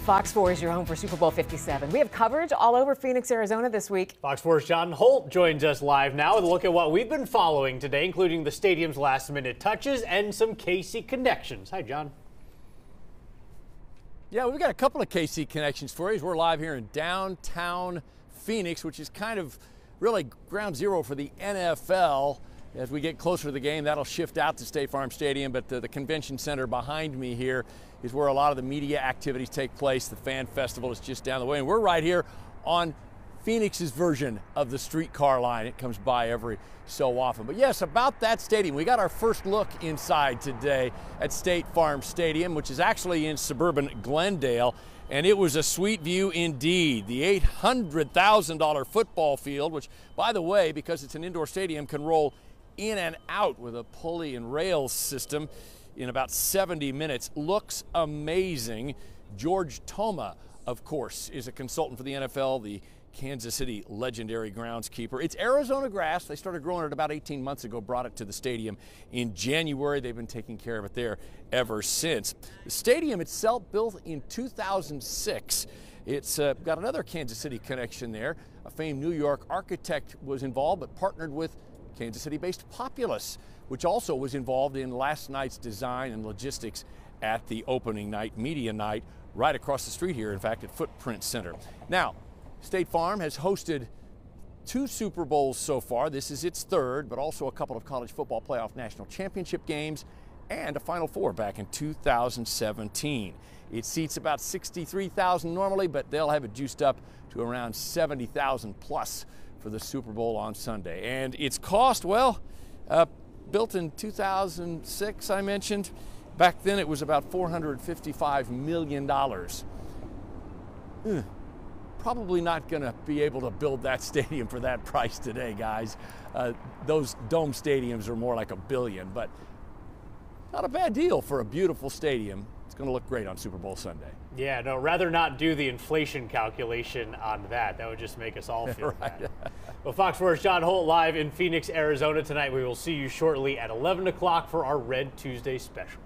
Fox 4 is your home for Super Bowl 57. We have coverage all over Phoenix, Arizona this week. Fox 4's John Holt joins us live now with a look at what we've been following today, including the stadium's last-minute touches and some KC connections. Hi, John. Yeah, we've got a couple of KC connections for you. We're live here in downtown Phoenix, which is kind of really ground zero for the NFL. As we get closer to the game, that'll shift out to State Farm Stadium, but the convention center behind me here is where a lot of the media activities take place. The Fan Festival is just down the way, and we're right here on Phoenix's version of the streetcar line. It comes by every so often. But yes, about that stadium, we got our first look inside today at State Farm Stadium, which is actually in suburban Glendale, and it was a sweet view indeed. The $800,000 football field, which, by the way, because it's an indoor stadium, can roll in and out with a pulley and rail system in about 70 minutes. Looks amazing. George Toma, of course, is a consultant for the NFL, the Kansas City legendary groundskeeper. It's Arizona grass. They started growing it about 18 months ago, brought it to the stadium in January. They've been taking care of it there ever since. The stadium itself, built in 2006. It's got another Kansas City connection there. A famed New York architect was involved, but partnered with Kansas City-based Populous, which also was involved in last night's design and logistics at the opening night, media night, right across the street here, in fact, at Footprint Center. Now, State Farm has hosted 2 Super Bowls so far. This is its 3rd, but also a couple of college football playoff national championship games and a Final Four back in 2017. It seats about 63,000 normally, but they'll have it juiced up to around 70,000 plus for the Super Bowl on Sunday. And its cost, well, built in 2006, I mentioned. Back then it was about $455 million. Probably not going to be able to build that stadium for that price today, guys. Those dome stadiums are more like $1 billion, but not a bad deal for a beautiful stadium. It's going to look great on Super Bowl Sunday. Yeah, no, rather not do the inflation calculation on that. That would just make us all feel right. bad. Well, Fox 4's John Holt live in Phoenix, Arizona tonight. We will see you shortly at 11 o'clock for our Red Tuesday special.